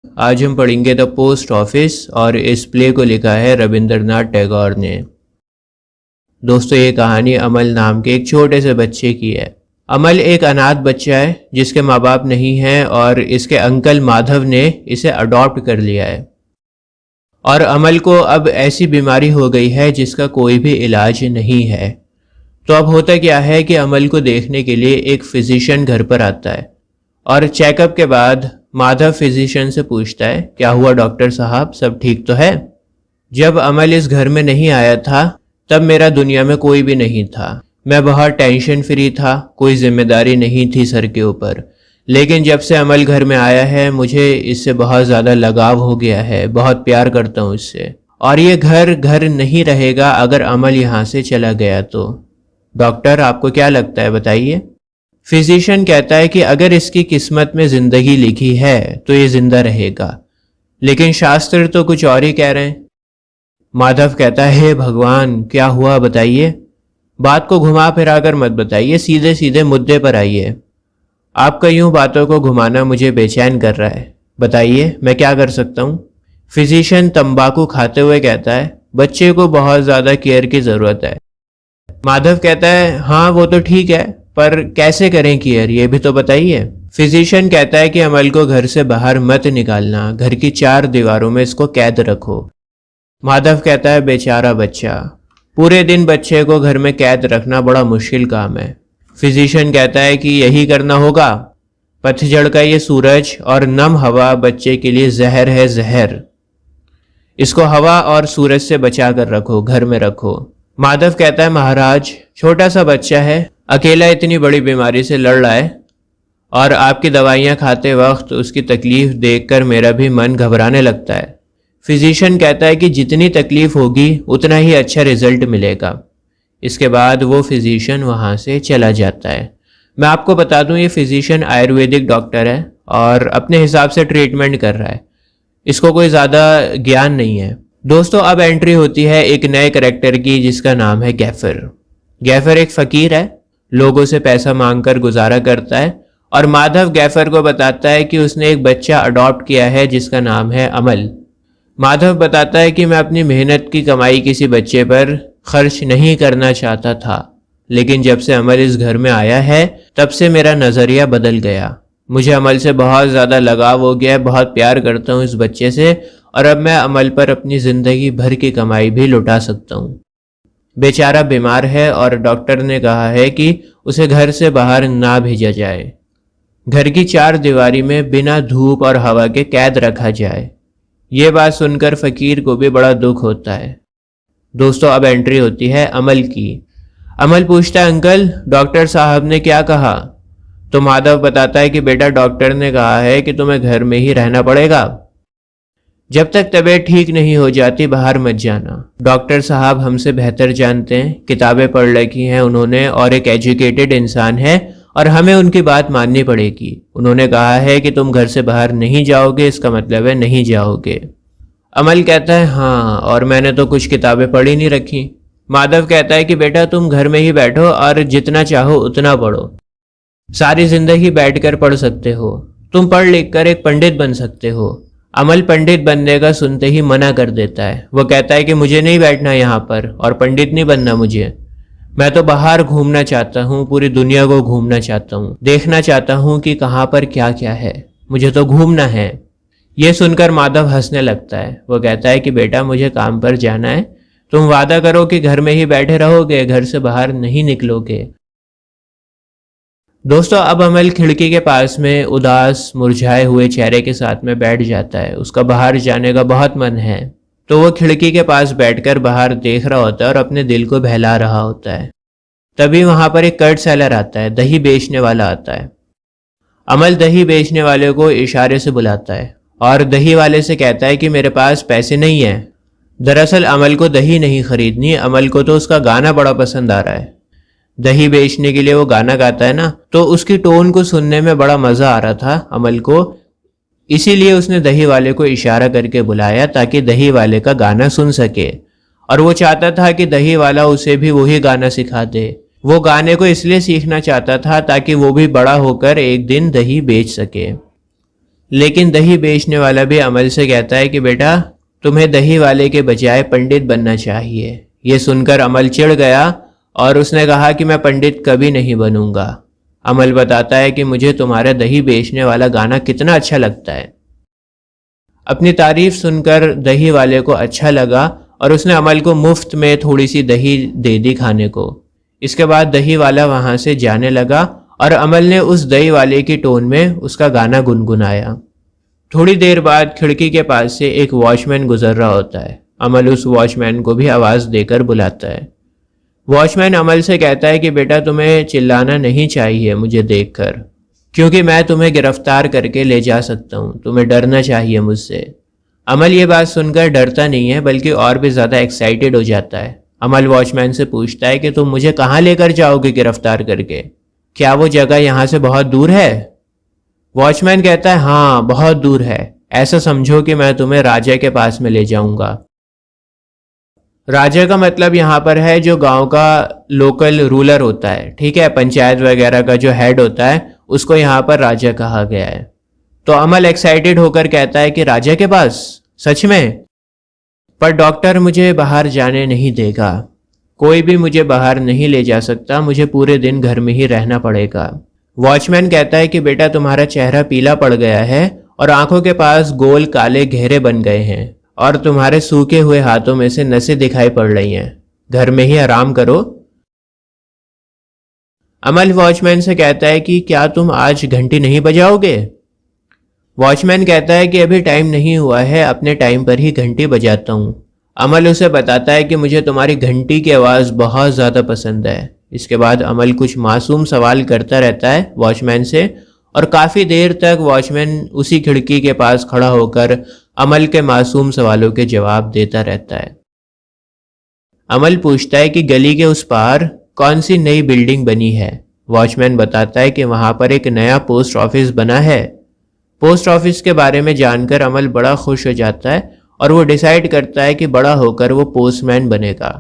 आज हम पढ़ेंगे द पोस्ट ऑफिस और इस प्ले को लिखा है रविंद्रनाथ टैगोर ने। दोस्तों, ये कहानी अमल नाम के एक छोटे से बच्चे की है। अमल एक अनाथ बच्चा है जिसके माँ बाप नहीं हैं और इसके अंकल माधव ने इसे अडॉप्ट कर लिया है। और अमल को अब ऐसी बीमारी हो गई है जिसका कोई भी इलाज नहीं है। तो अब होता क्या है कि अमल को देखने के लिए एक फिजिशियन घर पर आता है और चेकअप के बाद माधव फिजिशियन से पूछता है, क्या हुआ डॉक्टर साहब, सब ठीक तो है? जब अमल इस घर में नहीं आया था तब मेरा दुनिया में कोई भी नहीं था। मैं बहुत टेंशन फ्री था, कोई जिम्मेदारी नहीं थी सर के ऊपर। लेकिन जब से अमल घर में आया है मुझे इससे बहुत ज़्यादा लगाव हो गया है, बहुत प्यार करता हूँ इससे। और ये घर घर नहीं रहेगा अगर अमल यहाँ से चला गया तो। डॉक्टर, आपको क्या लगता है, बताइए। फिजिशियन कहता है कि अगर इसकी किस्मत में जिंदगी लिखी है तो ये जिंदा रहेगा, लेकिन शास्त्र तो कुछ और ही कह रहे हैं। माधव कहता है, हे भगवान, क्या हुआ बताइए। बात को घुमा फिरा कर मत बताइए, सीधे सीधे मुद्दे पर आइए। आपका यूं बातों को घुमाना मुझे बेचैन कर रहा है। बताइए, मैं क्या कर सकता हूँ। फिजिशियन तंबाकू खाते हुए कहता है, बच्चे को बहुत ज़्यादा केयर की ज़रूरत है। माधव कहता है, हाँ वो तो ठीक है, पर कैसे करें केयर, ये भी तो बताइए। फिजिशियन कहता है कि अमल को घर से बाहर मत निकालना, घर की 4 दीवारों में इसको कैद रखो। माधव कहता है, बेचारा बच्चा, पूरे दिन बच्चे को घर में कैद रखना बड़ा मुश्किल काम है। फिजिशियन कहता है कि यही करना होगा। पतझड़ का ये सूरज और नम हवा बच्चे के लिए जहर है, जहर। इसको हवा और सूरज से बचा कर रखो, घर में रखो। माधव कहता है, महाराज, छोटा सा बच्चा है, अकेला इतनी बड़ी बीमारी से लड़ रहा है और आपकी दवाइयाँ खाते वक्त उसकी तकलीफ देखकर मेरा भी मन घबराने लगता है। फिजिशियन कहता है कि जितनी तकलीफ होगी उतना ही अच्छा रिजल्ट मिलेगा। इसके बाद वो फिजिशियन वहाँ से चला जाता है। मैं आपको बता दूँ, ये फिजिशियन आयुर्वेदिक डॉक्टर है और अपने हिसाब से ट्रीटमेंट कर रहा है, इसको कोई ज़्यादा ज्ञान नहीं है। दोस्तों, अब एंट्री होती है एक नए करेक्टर की जिसका नाम है गैफर। गैफर एक फ़कीर है, लोगों से पैसा मांगकर गुजारा करता है और माधव गैफर को बताता है कि उसने एक बच्चा अडॉप्ट किया है जिसका नाम है अमल। माधव बताता है कि मैं अपनी मेहनत की कमाई किसी बच्चे पर खर्च नहीं करना चाहता था, लेकिन जब से अमल इस घर में आया है तब से मेरा नज़रिया बदल गया। मुझे अमल से बहुत ज़्यादा लगाव हो गया है, बहुत प्यार करता हूँ इस बच्चे से और अब मैं अमल पर अपनी ज़िंदगी भर की कमाई भी लुटा सकता हूँ। बेचारा बीमार है और डॉक्टर ने कहा है कि उसे घर से बाहर ना भेजा जाए, घर की 4 दीवारी में बिना धूप और हवा के कैद रखा जाए। ये बात सुनकर फ़कीर को भी बड़ा दुख होता है। दोस्तों, अब एंट्री होती है अमल की। अमल पूछता है, अंकल, डॉक्टर साहब ने क्या कहा? तो माधव बताता है कि बेटा, डॉक्टर ने कहा है कि तुम्हें घर में ही रहना पड़ेगा, जब तक तबीयत ठीक नहीं हो जाती बाहर मत जाना। डॉक्टर साहब हमसे बेहतर जानते हैं, किताबें पढ़ रखी हैं उन्होंने और एक एजुकेटेड इंसान है और हमें उनकी बात माननी पड़ेगी। उन्होंने कहा है कि तुम घर से बाहर नहीं जाओगे, इसका मतलब है नहीं जाओगे। अमल कहता है, हाँ, और मैंने तो कुछ किताबें पढ़ी नहीं रखी। माधव कहता है कि बेटा, तुम घर में ही बैठो और जितना चाहो उतना पढ़ो, सारी जिंदगी बैठकर पढ़ सकते हो, तुम पढ़ लिख कर एक पंडित बन सकते हो। अमल पंडित बनने का सुनते ही मना कर देता है। वो कहता है कि मुझे नहीं बैठना यहाँ पर और पंडित नहीं बनना मुझे। मैं तो बाहर घूमना चाहता हूँ, पूरी दुनिया को घूमना चाहता हूँ, देखना चाहता हूँ कि कहाँ पर क्या क्या है, मुझे तो घूमना है। ये सुनकर माधव हंसने लगता है। वो कहता है कि बेटा, मुझे काम पर जाना है, तुम वादा करो कि घर में ही बैठे रहोगे, घर से बाहर नहीं निकलोगे। दोस्तों, अब अमल खिड़की के पास में उदास मुरझाए हुए चेहरे के साथ में बैठ जाता है। उसका बाहर जाने का बहुत मन है, तो वो खिड़की के पास बैठकर बाहर देख रहा होता है और अपने दिल को बहला रहा होता है। तभी वहां पर एक कर्ड सेलर आता है, दही बेचने वाला आता है। अमल दही बेचने वाले को इशारे से बुलाता है और दही वाले से कहता है कि मेरे पास पैसे नहीं है। दरअसल अमल को दही नहीं खरीदनी, अमल को तो उसका गाना बड़ा पसंद आ रहा है। दही बेचने के लिए वो गाना गाता है ना, तो उसकी टोन को सुनने में बड़ा मज़ा आ रहा था अमल को, इसीलिए उसने दही वाले को इशारा करके बुलाया ताकि दही वाले का गाना सुन सके। और वो चाहता था कि दही वाला उसे भी वही गाना सिखा दे। वो गाने को इसलिए सीखना चाहता था ताकि वो भी बड़ा होकर एक दिन दही बेच सके। लेकिन दही बेचने वाला भी अमल से कहता है कि बेटा तुम्हें दही वाले के बजाय पंडित बनना चाहिए। ये सुनकर अमल चिढ़ गया और उसने कहा कि मैं पंडित कभी नहीं बनूंगा। अमल बताता है कि मुझे तुम्हारा दही बेचने वाला गाना कितना अच्छा लगता है। अपनी तारीफ सुनकर दही वाले को अच्छा लगा और उसने अमल को मुफ्त में थोड़ी सी दही दे दी खाने को। इसके बाद दही वाला वहां से जाने लगा और अमल ने उस दही वाले की टोन में उसका गाना गुनगुनाया। थोड़ी देर बाद खिड़की के पास से एक वॉचमैन गुजर रहा होता है। अमल उस वॉचमैन को भी आवाज़ देकर बुलाता है। वॉचमैन अमल से कहता है कि बेटा तुम्हें चिल्लाना नहीं चाहिए मुझे देखकर, क्योंकि मैं तुम्हें गिरफ्तार करके ले जा सकता हूँ। तुम्हें डरना चाहिए मुझसे। अमल ये बात सुनकर डरता नहीं है बल्कि और भी ज़्यादा एक्साइटेड हो जाता है। अमल वॉचमैन से पूछता है कि तुम मुझे कहाँ लेकर जाओगे गिरफ्तार करके? क्या वो जगह यहाँ से बहुत दूर है? वॉचमैन कहता है हाँ बहुत दूर है। ऐसा समझो कि मैं तुम्हें राजा के पास में ले जाऊंगा। राजा का मतलब यहाँ पर है जो गांव का लोकल रूलर होता है, ठीक है, पंचायत वगैरह का जो हेड होता है उसको यहाँ पर राजा कहा गया है। तो अमल एक्साइटेड होकर कहता है कि राजा के पास? सच में? पर डॉक्टर मुझे बाहर जाने नहीं देगा। कोई भी मुझे बाहर नहीं ले जा सकता, मुझे पूरे दिन घर में ही रहना पड़ेगा। वॉचमैन कहता है कि बेटा तुम्हारा चेहरा पीला पड़ गया है और आंखों के पास गोल काले घेरे बन गए हैं और तुम्हारे सूखे हुए हाथों में से नसें दिखाई पड़ रही हैं। घर में ही आराम करो। अमल वॉचमैन से कहता है कि क्या तुम आज घंटी नहीं बजाओगे? वॉचमैन कहता है कि अभी टाइम नहीं हुआ है, अपने टाइम पर ही घंटी बजाता हूँ। अमल उसे बताता है कि मुझे तुम्हारी घंटी की आवाज़ बहुत ज़्यादा पसंद है। इसके बाद अमल कुछ मासूम सवाल करता रहता है वॉचमैन से और काफ़ी देर तक वॉचमैन उसी खिड़की के पास खड़ा होकर अमल के मासूम सवालों के जवाब देता रहता है। अमल पूछता है कि गली के उस पार कौन सी नई बिल्डिंग बनी है? वॉचमैन बताता है कि वहाँ पर एक नया पोस्ट ऑफिस बना है। पोस्ट ऑफिस के बारे में जानकर अमल बड़ा खुश हो जाता है और वो डिसाइड करता है कि बड़ा होकर वो पोस्टमैन बनेगा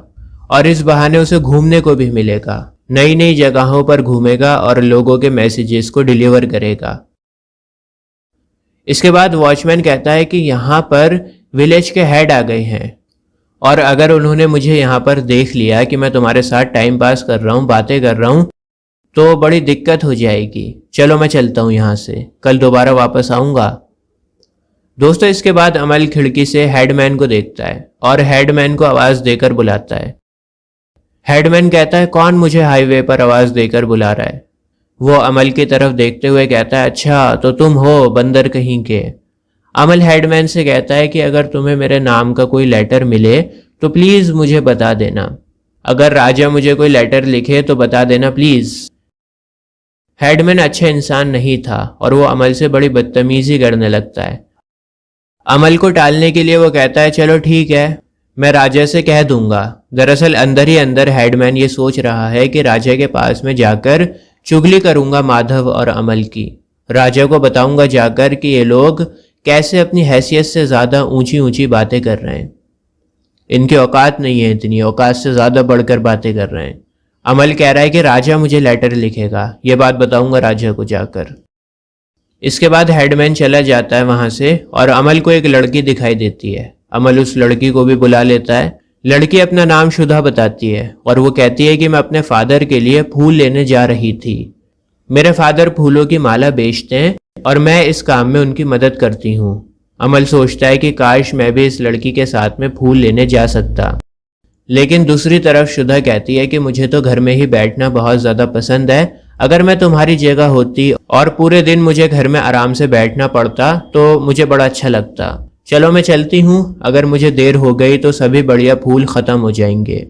और इस बहाने उसे घूमने को भी मिलेगा। नई नई जगहों पर घूमेगा और लोगों के मैसेजेस को डिलीवर करेगा। इसके बाद वॉचमैन कहता है कि यहाँ पर विलेज के हेड आ गए हैं और अगर उन्होंने मुझे यहाँ पर देख लिया कि मैं तुम्हारे साथ टाइम पास कर रहा हूँ, बातें कर रहा हूँ, तो बड़ी दिक्कत हो जाएगी। चलो मैं चलता हूँ यहाँ से, कल दोबारा वापस आऊँगा। दोस्तों इसके बाद अमल खिड़की से हेडमैन को देखता है और हेडमैन को आवाज़ देकर बुलाता है। हेडमैन कहता है कौन मुझे हाईवे पर आवाज़ देकर बुला रहा है? वो अमल की तरफ देखते हुए कहता है अच्छा तो तुम हो बंदर कहीं के। अमल हेडमैन से कहता है कि अगर तुम्हें मेरे नाम का कोई लेटर मिले तो प्लीज़ मुझे बता देना। अगर राजा मुझे कोई लेटर लिखे तो बता देना प्लीज़। हेडमैन अच्छा इंसान नहीं था और वो अमल से बड़ी बदतमीजी करने लगता है। अमल को टालने के लिए वो कहता है चलो ठीक है, मैं राजा से कह दूंगा। दरअसल अंदर ही अंदर हेडमैन ये सोच रहा है कि राजा के पास में जाकर चुगली करूंगा माधव और अमल की। राजा को बताऊंगा जाकर कि ये लोग कैसे अपनी हैसियत से ज़्यादा ऊंची ऊंची बातें कर रहे हैं। इनकी औकात नहीं है, इतनी औकात से ज़्यादा बढ़कर बातें कर रहे हैं। अमल कह रहा है कि राजा मुझे लेटर लिखेगा, ये बात बताऊंगा राजा को जाकर। इसके बाद हेडमैन चला जाता है वहां से और अमल को एक लड़की दिखाई देती है। अमल उस लड़की को भी बुला लेता है। लड़की अपना नाम शुदा बताती है और वो कहती है कि मैं अपने फादर के लिए फूल लेने जा रही थी। मेरे फादर फूलों की माला बेचते हैं और मैं इस काम में उनकी मदद करती हूँ। अमल सोचता है कि काश मैं भी इस लड़की के साथ में फूल लेने जा सकता, लेकिन दूसरी तरफ शुदा कहती है कि मुझे तो घर में ही बैठना बहुत ज़्यादा पसंद है। अगर मैं तुम्हारी जगह होती और पूरे दिन मुझे घर में आराम से बैठना पड़ता तो मुझे बड़ा अच्छा लगता। चलो मैं चलती हूँ, अगर मुझे देर हो गई तो सभी बढ़िया फूल ख़त्म हो जाएंगे।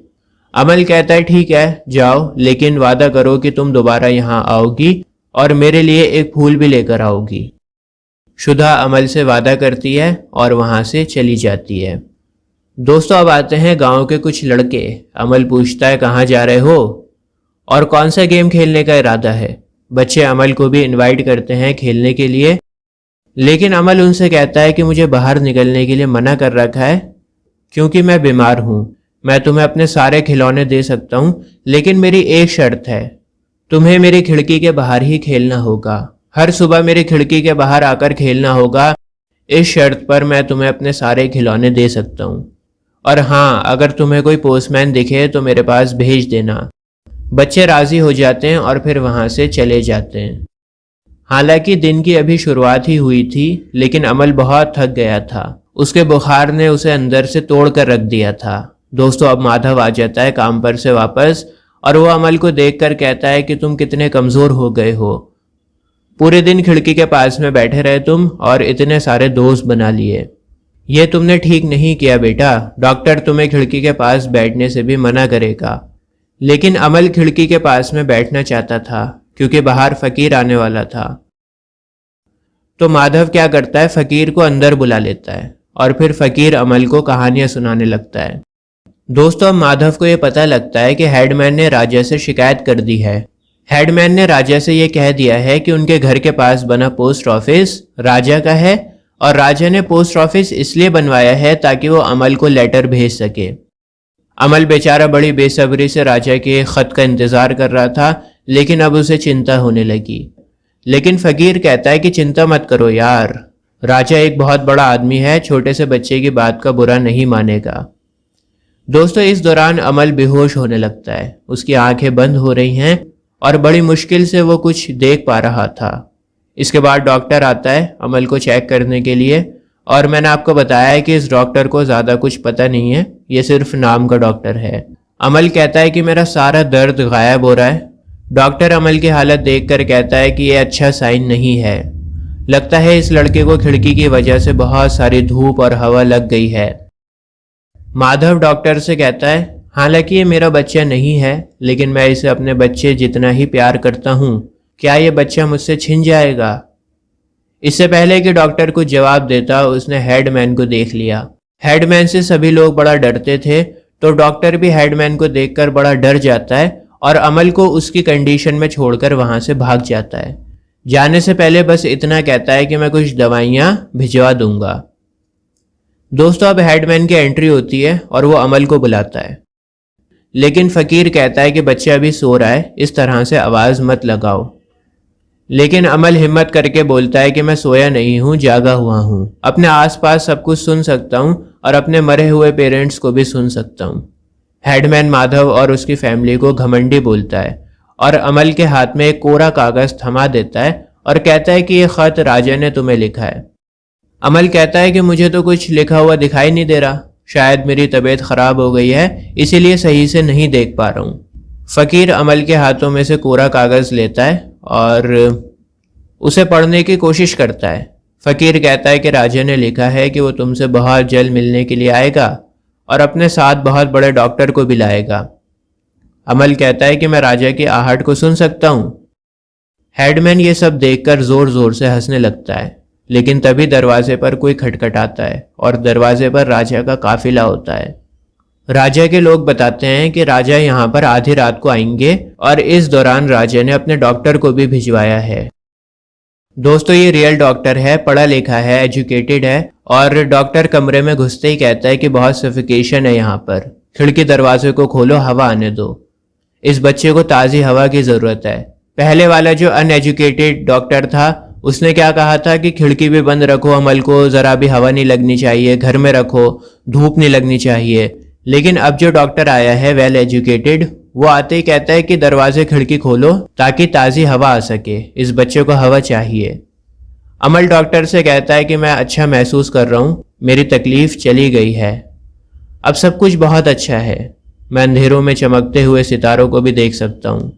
अमल कहता है ठीक है जाओ, लेकिन वादा करो कि तुम दोबारा यहाँ आओगी और मेरे लिए एक फूल भी लेकर आओगी। शुदा अमल से वादा करती है और वहाँ से चली जाती है। दोस्तों अब आते हैं गांव के कुछ लड़के। अमल पूछता है कहाँ जा रहे हो और कौन सा गेम खेलने का इरादा है। बच्चे अमल को भी इनवाइट करते हैं खेलने के लिए, लेकिन अमल उनसे कहता है कि मुझे बाहर निकलने के लिए मना कर रखा है क्योंकि मैं बीमार हूँ। मैं तुम्हें अपने सारे खिलौने दे सकता हूँ, लेकिन मेरी एक शर्त है, तुम्हें मेरी खिड़की के बाहर ही खेलना होगा। हर सुबह मेरी खिड़की के बाहर आकर खेलना होगा, इस शर्त पर मैं तुम्हें अपने सारे खिलौने दे सकता हूँ। और हाँ, अगर तुम्हें कोई पोस्टमैन दिखे तो मेरे पास भेज देना। बच्चे राजी हो जाते हैं और फिर वहाँ से चले जाते हैं। हालांकि दिन की अभी शुरुआत ही हुई थी, लेकिन अमल बहुत थक गया था। उसके बुखार ने उसे अंदर से तोड़ कर रख दिया था। दोस्तों, अब माधव आ जाता है काम पर से वापस और वो अमल को देखकर कहता है कि तुम कितने कमज़ोर हो गए हो। पूरे दिन खिड़की के पास में बैठे रहे तुम और इतने सारे दोस्त बना लिए। ये तुमने ठीक नहीं किया बेटा, डॉक्टर तुम्हें खिड़की के पास बैठने से भी मना करेगा। लेकिन अमल खिड़की के पास में बैठना चाहता था क्योंकि बाहर फकीर आने वाला था। तो माधव क्या करता है, फकीर को अंदर बुला लेता है और फिर फकीर अमल को कहानियां सुनाने लगता है। दोस्तों, अब माधव को यह पता लगता है कि हेडमैन ने राजा से शिकायत कर दी है। हेडमैन ने राजा से यह कह दिया है कि उनके घर के पास बना पोस्ट ऑफिस राजा का है और राजा ने पोस्ट ऑफिस इसलिए बनवाया है ताकि वो अमल को लेटर भेज सके। अमल बेचारा बड़ी बेसब्री से राजा के खत का इंतजार कर रहा था, लेकिन अब उसे चिंता होने लगी। लेकिन फकीर कहता है कि चिंता मत करो यार, राजा एक बहुत बड़ा आदमी है, छोटे से बच्चे की बात का बुरा नहीं मानेगा। दोस्तों, इस दौरान अमल बेहोश होने लगता है। उसकी आंखें बंद हो रही हैं और बड़ी मुश्किल से वो कुछ देख पा रहा था। इसके बाद डॉक्टर आता है अमल को चेक करने के लिए और मैंने आपको बताया है कि इस डॉक्टर को ज़्यादा कुछ पता नहीं है, ये सिर्फ नाम का डॉक्टर है। अमल कहता है कि मेरा सारा दर्द गायब हो रहा है। डॉक्टर अमल की हालत देखकर कहता है कि यह अच्छा साइन नहीं है। लगता है इस लड़के को खिड़की की वजह से बहुत सारी धूप और हवा लग गई है। माधव डॉक्टर से कहता है, हालांकि ये मेरा बच्चा नहीं है, लेकिन मैं इसे अपने बच्चे जितना ही प्यार करता हूँ। क्या ये बच्चा मुझसे छिन जाएगा? इससे पहले कि डॉक्टर कुछ जवाब देता, उसने हेडमैन को देख लिया। हेडमैन से सभी लोग बड़ा डरते थे, तो डॉक्टर भी हेडमैन को देखकर बड़ा डर जाता है और अमल को उसकी कंडीशन में छोड़कर वहां से भाग जाता है। जाने से पहले बस इतना कहता है कि मैं कुछ दवाइयाँ भिजवा दूंगा। दोस्तों, अब हेडमैन की एंट्री होती है और वो अमल को बुलाता है, लेकिन फकीर कहता है कि बच्चा अभी सो रहा है, इस तरह से आवाज मत लगाओ। लेकिन अमल हिम्मत करके बोलता है कि मैं सोया नहीं हूँ, जागा हुआ हूँ। अपने आसपास सब कुछ सुन सकता हूँ और अपने मरे हुए पेरेंट्स को भी सुन सकता हूँ। हेडमैन माधव और उसकी फैमिली को घमंडी बोलता है और अमल के हाथ में एक कोरा कागज थमा देता है और कहता है कि यह खत राजा ने तुम्हें लिखा है। अमल कहता है कि मुझे तो कुछ लिखा हुआ दिखाई नहीं दे रहा, शायद मेरी तबीयत खराब हो गई है, इसीलिए सही से नहीं देख पा रहा हूँ। फकीर अमल के हाथों में से कोरा कागज लेता है और उसे पढ़ने की कोशिश करता है। फकीर कहता है कि राजा ने लिखा है कि वो तुमसे बहुत जल्द मिलने के लिए आएगा और अपने साथ बहुत बड़े डॉक्टर को भी लाएगा। अमल कहता है कि मैं राजा की आहट को सुन सकता हूँ। हेडमैन ये सब देखकर जोर जोर से हंसने लगता है, लेकिन तभी दरवाजे पर कोई खटखटाता है और दरवाजे पर राजा का काफिला होता है। राजा के लोग बताते हैं कि राजा यहाँ पर आधी रात को आएंगे और इस दौरान राजा ने अपने डॉक्टर को भी भिजवाया है। दोस्तों, ये रियल डॉक्टर है, पढ़ा लिखा है, एजुकेटेड है और डॉक्टर कमरे में घुसते ही कहता है कि बहुत सफिकेशन है यहाँ पर, खिड़की दरवाजे को खोलो, हवा आने दो, इस बच्चे को ताज़ी हवा की ज़रूरत है। पहले वाला जो अनएजुकेटेड डॉक्टर था उसने क्या कहा था कि खिड़की भी बंद रखो, अमल को ज़रा भी हवा नहीं लगनी चाहिए, घर में रखो, धूप नहीं लगनी चाहिए। लेकिन अब जो डॉक्टर आया है वेल एजुकेटेड, वो आते ही कहता है कि दरवाजे खिड़की खोलो ताकि ताज़ी हवा आ सके, इस बच्चे को हवा चाहिए। अमल डॉक्टर से कहता है कि मैं अच्छा महसूस कर रहा हूँ, मेरी तकलीफ चली गई है, अब सब कुछ बहुत अच्छा है, मैं अंधेरों में चमकते हुए सितारों को भी देख सकता हूँ।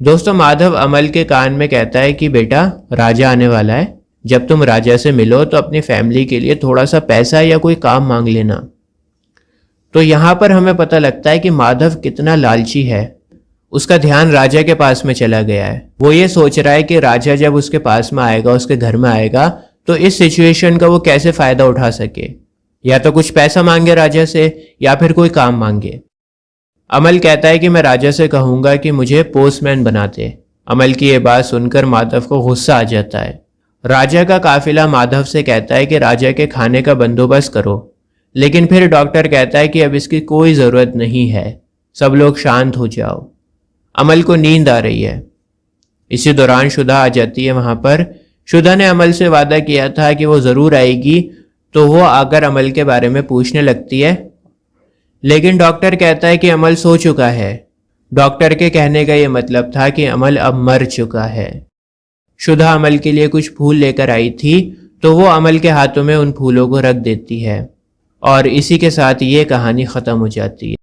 दोस्तों, माधव अमल के कान में कहता है कि बेटा, राजा आने वाला है, जब तुम राजा से मिलो तो अपनी फैमिली के लिए थोड़ा सा पैसा या कोई काम मांग लेना। तो यहाँ पर हमें पता लगता है कि माधव कितना लालची है। उसका ध्यान राजा के पास में चला गया है। वो ये सोच रहा है कि राजा जब उसके पास में आएगा, उसके घर में आएगा, तो इस सिचुएशन का वो कैसे फायदा उठा सके, या तो कुछ पैसा मांगे राजा से या फिर कोई काम मांगे। अमल कहता है कि मैं राजा से कहूंगा कि मुझे पोस्टमैन बना दे। अमल की ये बात सुनकर माधव को गुस्सा आ जाता है। राजा का काफिला माधव से कहता है कि राजा के खाने का बंदोबस्त करो, लेकिन फिर डॉक्टर कहता है कि अब इसकी कोई ज़रूरत नहीं है, सब लोग शांत हो जाओ, अमल को नींद आ रही है। इसी दौरान शुदा आ जाती है वहां पर। शुदा ने अमल से वादा किया था कि वो ज़रूर आएगी, तो वो आकर अमल के बारे में पूछने लगती है, लेकिन डॉक्टर कहता है कि अमल सो चुका है। डॉक्टर के कहने का ये मतलब था कि अमल अब मर चुका है। शुदा अमल के लिए कुछ फूल लेकर आई थी, तो वो अमल के हाथों में उन फूलों को रख देती है और इसी के साथ ये कहानी ख़त्म हो जाती है।